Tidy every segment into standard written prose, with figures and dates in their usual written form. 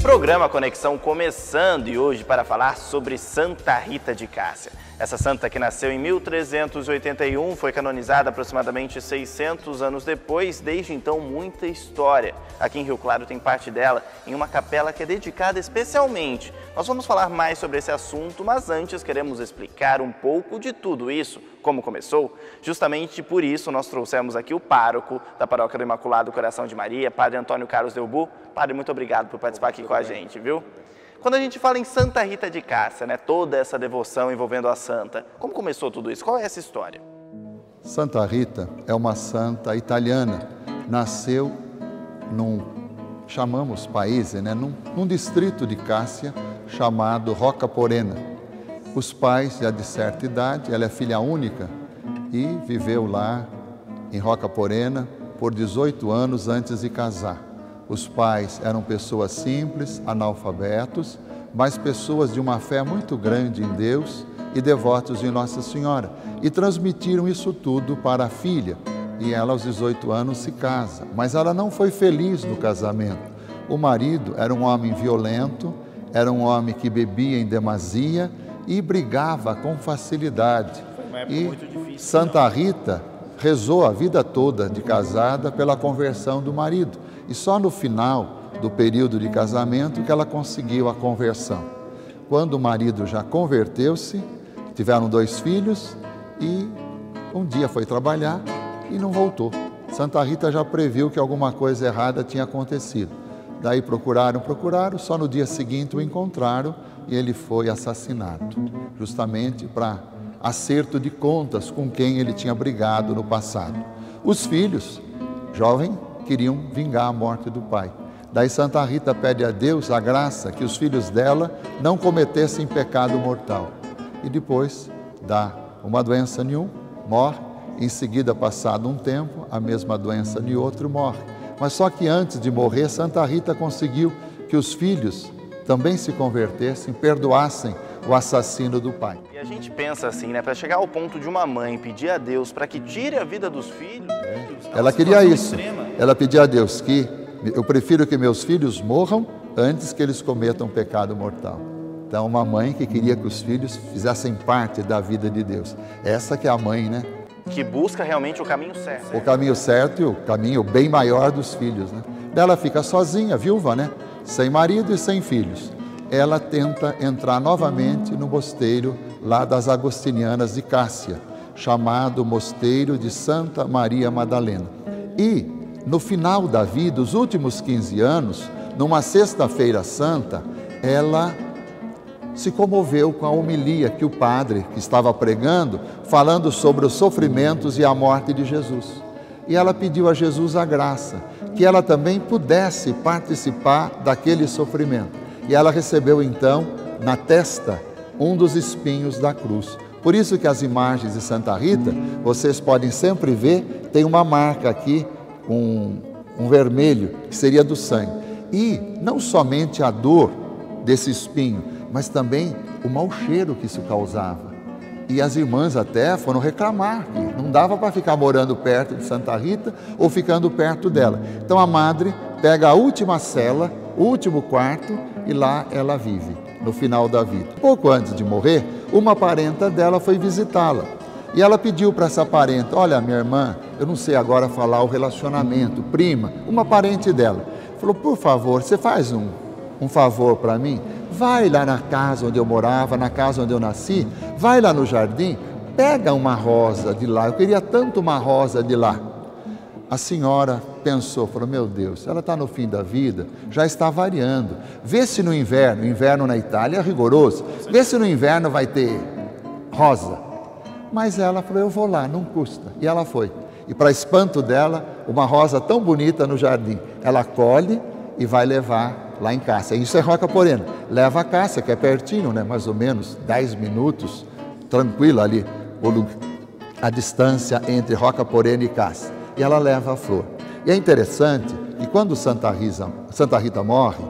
Programa Conexão começando e hoje para falar sobre Santa Rita de Cássia. Essa santa que nasceu em 1381, foi canonizada aproximadamente 600 anos depois, desde então muita história. Aqui em Rio Claro tem parte dela em uma capela que é dedicada especialmente. Nós vamos falar mais sobre esse assunto, mas antes queremos explicar um pouco de tudo isso, como começou. Justamente por isso nós trouxemos aqui o pároco da Paróquia do Imaculado Coração de Maria, Padre Antônio Carlos Delbu. Padre, muito obrigado por participar aqui com a gente, viu? Quando a gente fala em Santa Rita de Cássia, né, toda essa devoção envolvendo a santa, como começou tudo isso? Qual é essa história? Santa Rita é uma santa italiana, nasceu chamamos paese, né, num distrito de Cássia chamado Roccaporena. Os pais já de certa idade, ela é filha única e viveu lá em Roccaporena por 18 anos antes de casar. Os pais eram pessoas simples, analfabetos, mas pessoas de uma fé muito grande em Deus e devotos de Nossa Senhora. E transmitiram isso tudo para a filha. E ela, aos 18 anos, se casa. Mas ela não foi feliz no casamento. O marido era um homem violento, era um homem que bebia em demasia e brigava com facilidade. Foi uma época muito difícil. Santa Rita rezou a vida toda de casada pela conversão do marido. E só no final do período de casamento que ela conseguiu a conversão. Quando o marido já converteu-se, tiveram 2 filhos e um dia foi trabalhar e não voltou. Santa Rita já previu que alguma coisa errada tinha acontecido. Daí procuraram, só no dia seguinte o encontraram e ele foi assassinado, justamente para acerto de contas com quem ele tinha brigado no passado. Os filhos, jovem, queriam vingar a morte do pai. Daí Santa Rita pede a Deus a graça que os filhos dela não cometessem pecado mortal. E depois dá uma doença em um, morre. Em seguida, passado um tempo, a mesma doença em outro morre. Mas só que antes de morrer, Santa Rita conseguiu que os filhos também se convertessem, perdoassem o assassino do pai. E a gente pensa assim, né, para chegar ao ponto de uma mãe pedir a Deus para que tire a vida dos filhos. Ela queria isso. Ela pedia a Deus que eu prefiro que meus filhos morram antes que eles cometam pecado mortal. Então, uma mãe que queria que os filhos fizessem parte da vida de Deus. Essa que é a mãe, né? Que busca realmente o caminho certo. O caminho certo e o caminho bem maior dos filhos, né? Ela fica sozinha, viúva, né? Sem marido e sem filhos. Ela tenta entrar novamente no mosteiro lá das Agostinianas de Cássia, chamado Mosteiro de Santa Maria Madalena. E, no final da vida, os últimos 15 anos, numa sexta-feira santa, ela se comoveu com a homilia que o padre, que estava pregando, falando sobre os sofrimentos e a morte de Jesus. E ela pediu a Jesus a graça, que ela também pudesse participar daquele sofrimento. E ela recebeu então, na testa, um dos espinhos da cruz. Por isso que as imagens de Santa Rita, vocês podem sempre ver, tem uma marca aqui, um vermelho, que seria do sangue. E não somente a dor desse espinho, mas também o mau cheiro que isso causava. E as irmãs até foram reclamar que não dava para ficar morando perto de Santa Rita ou ficando perto dela. Então a madre pega a última cela, o último quarto, e lá ela vive, no final da vida. Pouco antes de morrer, uma parenta dela foi visitá-la. E ela pediu para essa parenta: olha, minha irmã, eu não sei agora falar o relacionamento, prima, uma parente dela. Falou: por favor, você faz um favor para mim? Vai lá na casa onde eu morava, na casa onde eu nasci, vai lá no jardim, pega uma rosa de lá, eu queria tanto uma rosa de lá. A senhora pensou, falou: meu Deus, ela está no fim da vida, já está variando. Vê se no inverno na Itália é rigoroso, vê se no inverno vai ter rosa. Mas ela falou: eu vou lá, não custa. E ela foi. E para espanto dela, uma rosa tão bonita no jardim, ela colhe e vai levar lá em Cássia. Isso é Roccaporena. Leva a Cássia, que é pertinho, né? Mais ou menos 10 minutos, tranquilo ali, a distância entre Roccaporena e Cássia. E ela leva a flor. E é interessante que quando Santa Rita morre,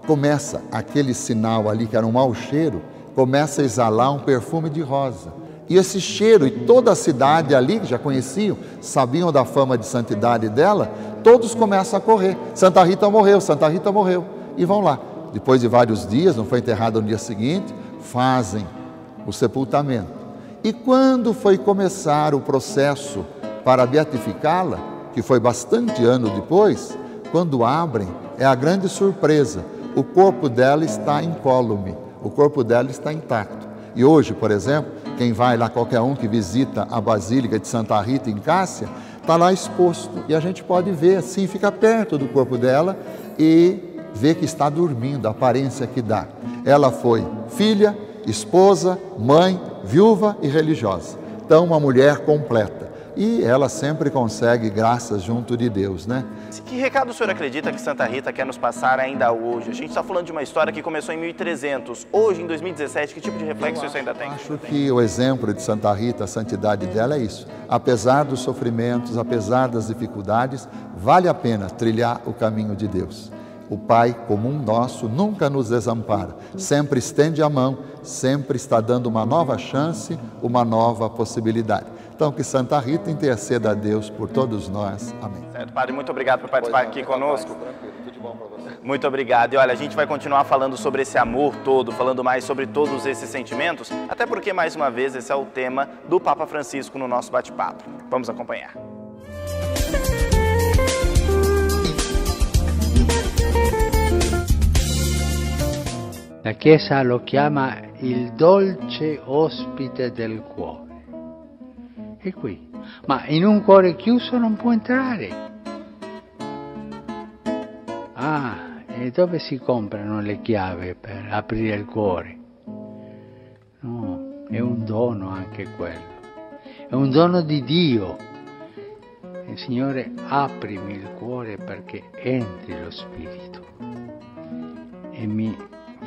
começa aquele sinal ali, que era um mau cheiro, começa a exalar um perfume de rosa. E esse cheiro, e toda a cidade ali, que já conheciam, sabiam da fama de santidade dela, todos começam a correr. Santa Rita morreu, e vão lá. depois de vários dias, não foi enterrada no dia seguinte, fazem o sepultamento. E quando foi começar o processo para beatificá-la, que foi bastante ano depois, quando abrem, é a grande surpresa, o corpo dela está incólume, o corpo dela está intacto. E hoje, por exemplo, quem vai lá, qualquer um que visita a Basílica de Santa Rita em Cássia, está lá exposto e a gente pode ver assim, fica perto do corpo dela e vê que está dormindo, a aparência que dá. Ela foi filha, esposa, mãe, viúva e religiosa. Então, uma mulher completa. E ela sempre consegue graças junto de Deus, né? Que recado o senhor acredita que Santa Rita quer nos passar ainda hoje? A gente está falando de uma história que começou em 1300. Hoje, em 2017, que tipo de reflexo isso ainda tem? Acho que o exemplo de Santa Rita, a santidade dela é isso. Apesar dos sofrimentos, apesar das dificuldades, vale a pena trilhar o caminho de Deus. O Pai comum nosso nunca nos desampara, sempre estende a mão, sempre está dando uma nova chance, uma nova possibilidade. Então, que Santa Rita interceda a Deus por todos nós. Amém. Certo, Padre, muito obrigado por participar aqui conosco. Muito obrigado. E olha, a gente vai continuar falando sobre esse amor todo, falando mais sobre todos esses sentimentos, até porque, mais uma vez, esse é o tema do Papa Francisco no nosso bate-papo. Vamos acompanhar. La Chiesa lo chiama il dolce ospite del cuore. E qui, ma in un cuore chiuso non può entrare. Ah, e dove si comprano le chiavi per aprire il cuore? No, è un dono anche quello. È un dono di Dio. E Signore, aprimi il cuore perché entri lo Spirito e mi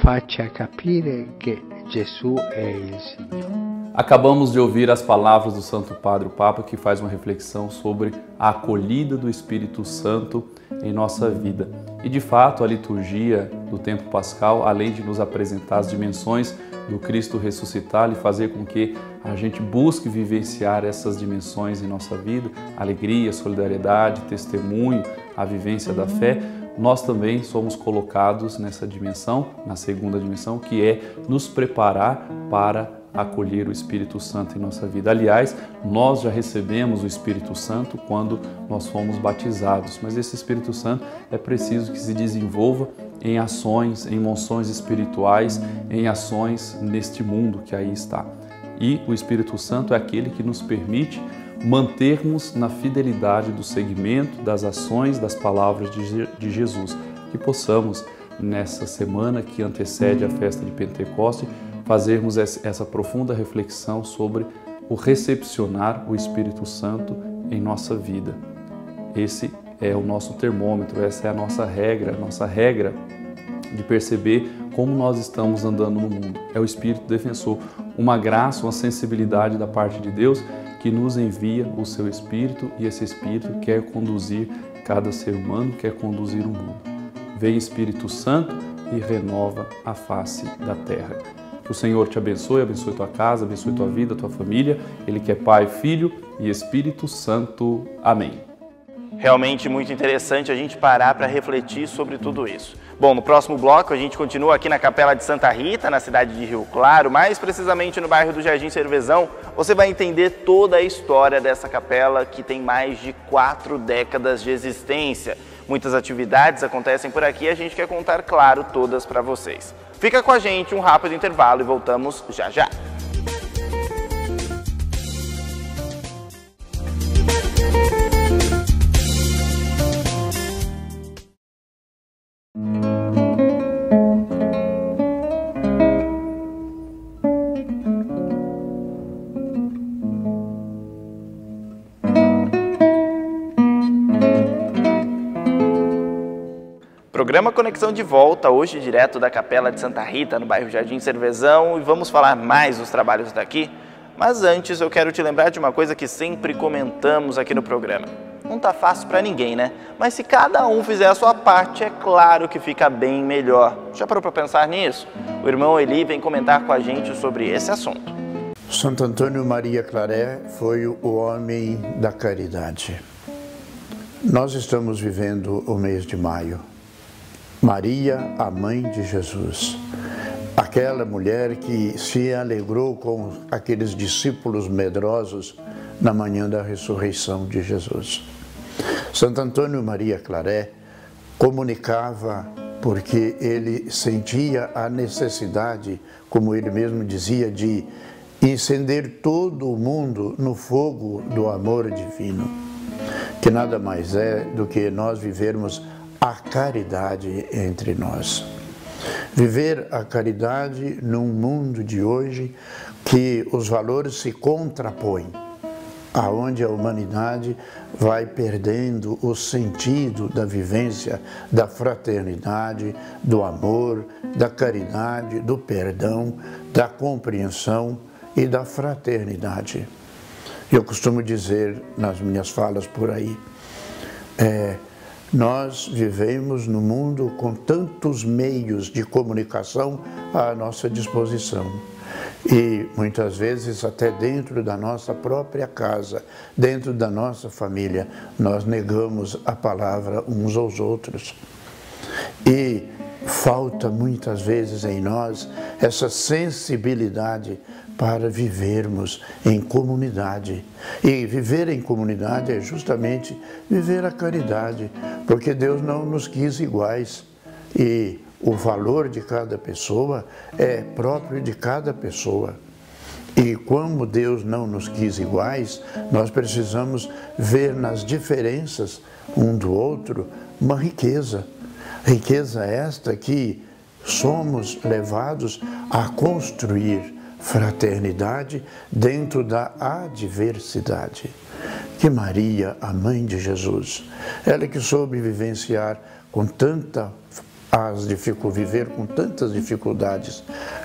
faccia capire che Gesù è il Signore. Acabamos de ouvir as palavras do Santo Padre, o Papa, que faz uma reflexão sobre a acolhida do Espírito Santo em nossa vida. E de fato, a liturgia do tempo pascal, além de nos apresentar as dimensões do Cristo ressuscitado e fazer com que a gente busque vivenciar essas dimensões em nossa vida, alegria, solidariedade, testemunho, a vivência da fé, nós também somos colocados nessa dimensão, na segunda dimensão, que é nos preparar para acolher o Espírito Santo em nossa vida. Aliás, nós já recebemos o Espírito Santo quando nós fomos batizados, mas esse Espírito Santo é preciso que se desenvolva em ações, em moções espirituais, em ações neste mundo que aí está. E o Espírito Santo é aquele que nos permite mantermos na fidelidade do seguimento, das ações, das palavras de Jesus. Que possamos, nessa semana que antecede a festa de Pentecostes, fazermos essa profunda reflexão sobre o recepcionar o Espírito Santo em nossa vida. Esse é o nosso termômetro, essa é a nossa regra de perceber como nós estamos andando no mundo. É o Espírito defensor, uma graça, uma sensibilidade da parte de Deus que nos envia o seu Espírito e esse Espírito quer conduzir cada ser humano, quer conduzir o mundo. Vem Espírito Santo e renova a face da terra. Que o Senhor te abençoe tua casa, abençoe tua vida, tua família. Ele que é Pai, Filho e Espírito Santo. Amém. Realmente muito interessante a gente parar para refletir sobre tudo isso. Bom, no próximo bloco a gente continua aqui na Capela de Santa Rita, na cidade de Rio Claro, mais precisamente no bairro do Jardim Cervezão. Você vai entender toda a história dessa capela que tem mais de 4 décadas de existência. Muitas atividades acontecem por aqui e a gente quer contar, claro, todas para vocês. Fica com a gente, um rápido intervalo e voltamos já já. Programa Conexão de volta, hoje direto da Capela de Santa Rita, no bairro Jardim Cervezão, e vamos falar mais dos trabalhos daqui. Mas antes eu quero te lembrar de uma coisa que sempre comentamos aqui no programa. Não tá fácil para ninguém, né? Mas se cada um fizer a sua parte, é claro que fica bem melhor. Já parou para pensar nisso? O irmão Eli vem comentar com a gente sobre esse assunto. Santo Antônio Maria Claret foi o homem da caridade. Nós estamos vivendo o mês de maio. Maria, a mãe de Jesus. Aquela mulher que se alegrou com aqueles discípulos medrosos na manhã da ressurreição de Jesus. Santo Antônio Maria Claret comunicava porque ele sentia a necessidade, como ele mesmo dizia, de incender todo o mundo no fogo do amor divino, que nada mais é do que nós vivermos a caridade entre nós. Viver a caridade num mundo de hoje que os valores se contrapõem, aonde a humanidade vai perdendo o sentido da vivência, da fraternidade, do amor, da caridade, do perdão, da compreensão e da fraternidade. Eu costumo dizer nas minhas falas por aí, nós vivemos num mundo com tantos meios de comunicação à nossa disposição. E muitas vezes até dentro da nossa própria casa, dentro da nossa família, nós negamos a palavra uns aos outros. E falta muitas vezes em nós essa sensibilidade para vivermos em comunidade. E viver em comunidade é justamente viver a caridade, porque Deus não nos quis iguais. E o valor de cada pessoa é próprio de cada pessoa. E como Deus não nos quis iguais, nós precisamos ver nas diferenças um do outro uma riqueza. Riqueza esta que somos levados a construir fraternidade dentro da adversidade. Que Maria, a mãe de Jesus, ela que soube vivenciar com viver com tantas dificuldades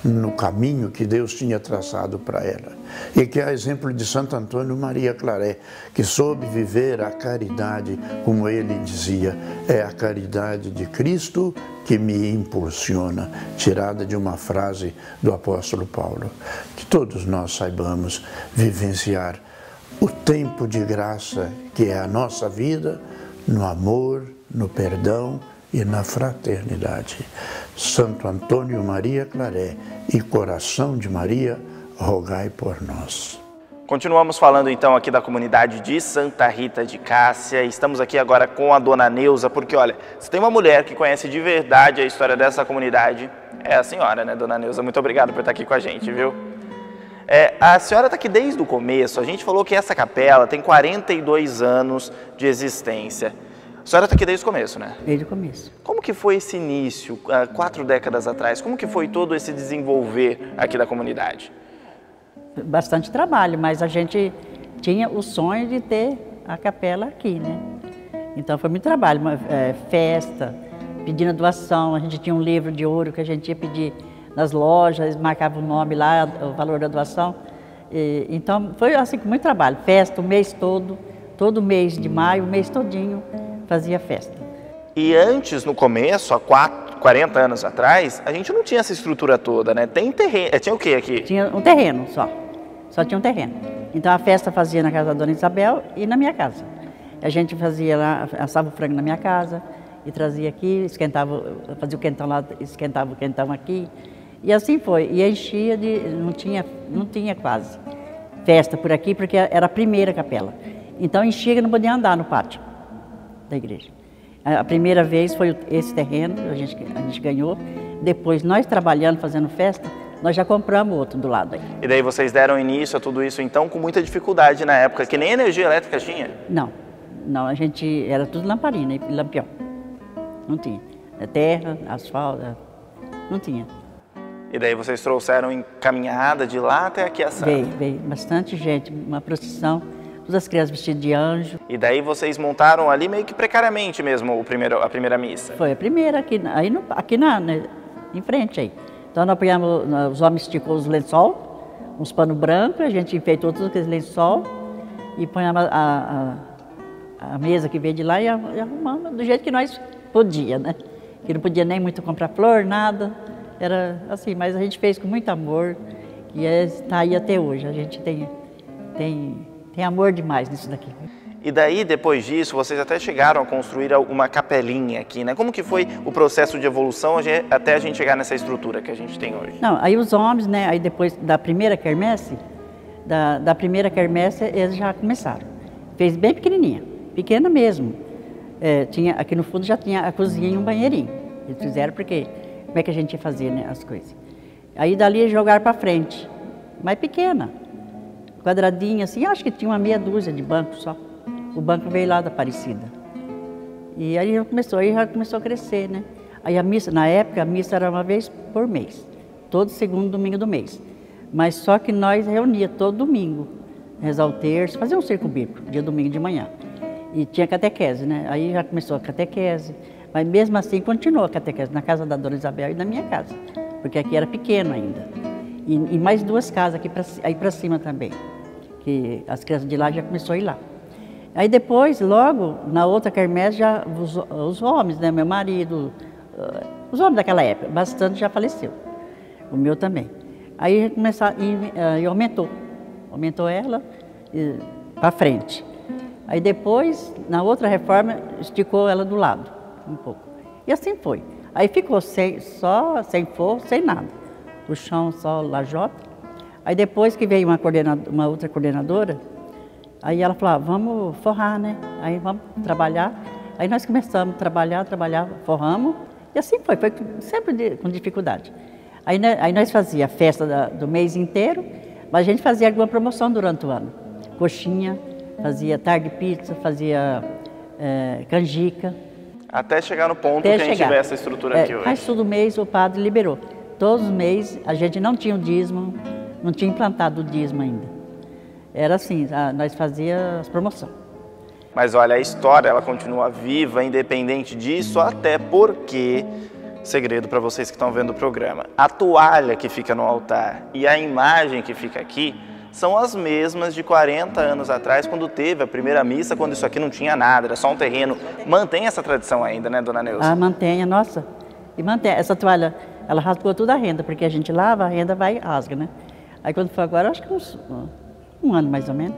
no caminho que Deus tinha traçado para ela. E que é exemplo de Santo Antônio Maria Claret, que soube viver a caridade, como ele dizia, é a caridade de Cristo que me impulsiona, tirada de uma frase do apóstolo Paulo. Que todos nós saibamos vivenciar o tempo de graça que é a nossa vida, no amor, no perdão e na fraternidade. Santo Antônio Maria Claret e Coração de Maria, rogai por nós. Continuamos falando então aqui da comunidade de Santa Rita de Cássia. Estamos aqui agora com a dona Neuza, porque olha, se tem uma mulher que conhece de verdade a história dessa comunidade, é a senhora, né, dona Neuza? Muito obrigado por estar aqui com a gente, viu? A senhora está aqui desde o começo. A gente falou que essa capela tem 42 anos de existência. A senhora está aqui desde o começo, né? Desde o começo. Como que foi esse início, 4 décadas atrás? Como que foi todo esse desenvolver aqui da comunidade? Bastante trabalho, mas a gente tinha o sonho de ter a capela aqui, né? Então foi muito trabalho, festa, pedindo doação. A gente tinha um livro de ouro que a gente ia pedir nas lojas, eles marcavam o nome lá, o valor da doação. Então foi assim com muito trabalho, festa o mês todo mês de maio, o mês todinho fazia festa. E antes, no começo, há 40 anos atrás, a gente não tinha essa estrutura toda, né? Tem terreno, tinha o quê aqui? Tinha um terreno só tinha um terreno. Então a festa fazia na casa da Dona Isabel e na minha casa. A gente fazia lá, assava o frango na minha casa e trazia aqui, fazia o quentão lá, esquentava o quentão aqui. E assim foi, e enchia não tinha quase festa por aqui, porque era a primeira capela. Então enchia que não podia andar no pátio da igreja. A primeira vez foi esse terreno, a gente ganhou. Depois, nós trabalhando, fazendo festa, nós já compramos outro do lado aí. E daí vocês deram início a tudo isso, então, com muita dificuldade na época, que nem energia elétrica tinha? Não, a gente, era tudo lamparina e lampião. Não tinha. Terra, asfalto, não tinha. E daí vocês trouxeram encaminhada de lá até aqui a santa? Veio bastante gente, uma procissão. Todas as crianças vestidas de anjo. E daí vocês montaram ali meio que precariamente mesmo a primeira missa? Foi a primeira, aqui em frente aí. Então nós apoiamos, os homens esticou os lençol, uns panos brancos, a gente enfeitou todos aqueles lençol e ponhamos a mesa que veio de lá e arrumamos do jeito que nós podíamos, né? Que não podia nem muito comprar flor, nada. Era assim, mas a gente fez com muito amor e está aí até hoje. A gente tem amor demais nisso daqui. E daí, depois disso, vocês até chegaram a construir uma capelinha aqui, né? Como que foi o processo de evolução até a gente chegar nessa estrutura que a gente tem hoje? Não, aí os homens, né, aí depois da primeira quermesse, eles já começaram. Fez bem pequenininha, pequena mesmo. Aqui no fundo já tinha a cozinha e um banheirinho. Eles fizeram porque, como é que a gente ia fazer, né, as coisas? Aí dali jogaram para frente, mais pequena, quadradinha assim, acho que tinha uma meia dúzia de bancos só. O banco veio lá da Aparecida. E aí já começou a crescer, né? Aí a missa, na época, a missa era uma vez por mês, todo segundo domingo do mês. Mas só que nós reunia todo domingo, rezar o terço, fazer um circo bíblico, dia domingo de manhã. E tinha catequese, né? Aí já começou a catequese, mas mesmo assim continuou a catequese na casa da Dona Isabel e na minha casa, porque aqui era pequeno ainda. E mais 2 casas aqui aí para cima também, que as crianças de lá já começaram a ir lá. Aí depois, logo, na outra quermesse, já os homens, né? Meu marido, os homens daquela época, bastante já faleceu. O meu também. Aí começou e aumentou ela para frente. Aí depois, na outra reforma, esticou ela do lado, um pouco. E assim foi. Aí ficou sem forro, sem nada. O chão só lajota. Aí depois que veio uma outra coordenadora, aí ela falou, vamos forrar, né? Aí vamos trabalhar. Aí nós começamos a trabalhar, forramos. E assim foi sempre com dificuldade. Aí nós fazíamos a festa do mês inteiro, mas a gente fazia alguma promoção durante o ano. Coxinha, fazia tarde pizza, fazia canjica. Até chegar no ponto que a gente tiver essa estrutura aqui hoje. Mas todo mês o padre liberou. Todos os meses a gente não tinha o dízimo, não tinha implantado o dízimo ainda. Era assim, nós fazíamos as promoções. Mas olha, a história ela continua viva, independente disso, até porque, segredo para vocês que estão vendo o programa, a toalha que fica no altar e a imagem que fica aqui são as mesmas de 40 anos atrás, quando teve a primeira missa, quando isso aqui não tinha nada, era só um terreno. Mantém essa tradição ainda, né, Dona Neuza? Mantém, nossa. E mantém. Essa toalha, ela rasgou toda a renda, porque a gente lava, a renda vai e rasga, né? Aí quando foi agora, acho que um ano mais ou menos,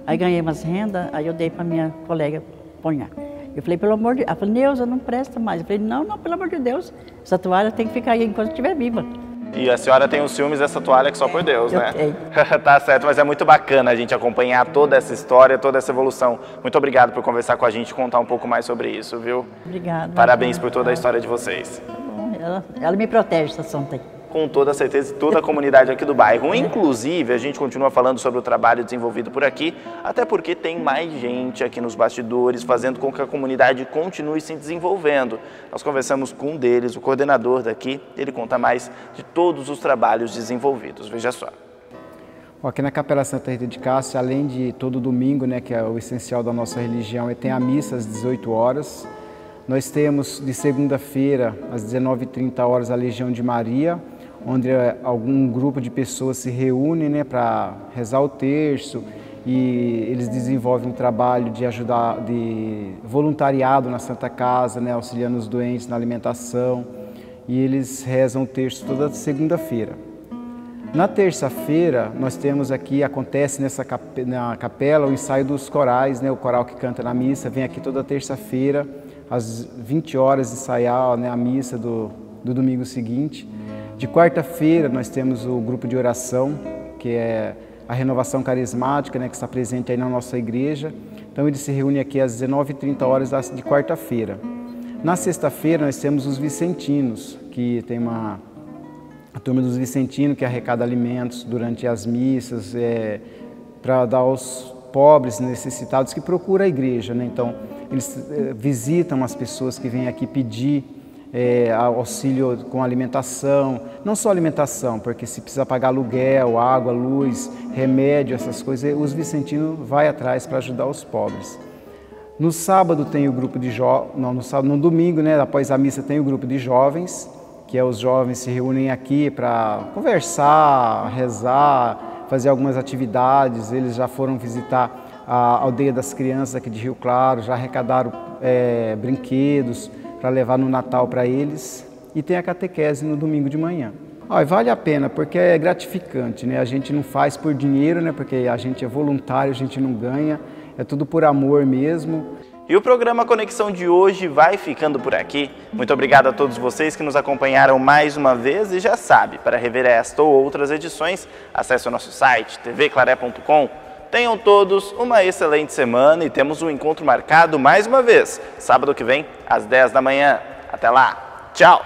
aí ganhei umas rendas, aí eu dei para minha colega ponhar. Eu falei, pelo amor de Deus, ela falou, Neuza, não presta mais. Eu falei, não, pelo amor de Deus, essa toalha tem que ficar aí enquanto estiver viva. E a senhora tem os ciúmes dessa toalha que só por Deus, né? Eu tenho. Tá certo, mas é muito bacana a gente acompanhar toda essa história, toda essa evolução. Muito obrigado por conversar com a gente e contar um pouco mais sobre isso, viu? Obrigada. Parabéns por toda a história de vocês. Ela me protege, essa santa aí. Com toda certeza, toda a comunidade aqui do bairro. Inclusive, a gente continua falando sobre o trabalho desenvolvido por aqui, até porque tem mais gente aqui nos bastidores, fazendo com que a comunidade continue se desenvolvendo. Nós conversamos com um deles, o coordenador daqui, ele conta mais de todos os trabalhos desenvolvidos. Veja só. Aqui na Capela Santa Rita de Cássia, além de todo domingo, né, que é o essencial da nossa religião, tem a missa às 18 horas. Nós temos de segunda-feira, às 19h30, a Legião de Maria, onde algum grupo de pessoas se reúne, né, para rezar o terço, e eles desenvolvem um trabalho de voluntariado na Santa Casa, né, auxiliando os doentes na alimentação, e eles rezam o terço toda segunda-feira. Na terça-feira, nós temos aqui, acontece na capela, o ensaio dos corais, né, o coral que canta na missa, vem aqui toda terça-feira, às 20 horas, ensaiar, né, a missa do domingo seguinte. De quarta-feira nós temos o grupo de oração, que é a Renovação Carismática, né, que está presente aí na nossa igreja. Então ele se reúne aqui às 19h30 de quarta-feira. Na sexta-feira nós temos os vicentinos, que tem a turma dos vicentinos que arrecada alimentos durante as missas, para dar aos pobres necessitados que procuram a igreja, né? Então eles visitam as pessoas que vêm aqui pedir auxílio com alimentação, não só alimentação, porque se precisa pagar aluguel, água, luz, remédio, essas coisas, os vicentinos vai atrás para ajudar os pobres. No sábado tem o grupo de no domingo, né, após a missa tem o grupo de jovens, que os jovens se reúnem aqui para conversar, rezar, fazer algumas atividades. Eles já foram visitar a aldeia das crianças aqui de Rio Claro, já arrecadaram brinquedos para levar no Natal para eles, e tem a catequese no domingo de manhã. Vale a pena, porque é gratificante, né? A gente não faz por dinheiro, né? Porque a gente é voluntário, a gente não ganha, é tudo por amor mesmo. E o programa Conexão de hoje vai ficando por aqui. Muito obrigado a todos vocês que nos acompanharam mais uma vez e já sabe, para rever esta ou outras edições, acesse o nosso site tvclaré.com. Tenham todos uma excelente semana e temos um encontro marcado mais uma vez, sábado que vem, às 10 da manhã. Até lá, tchau!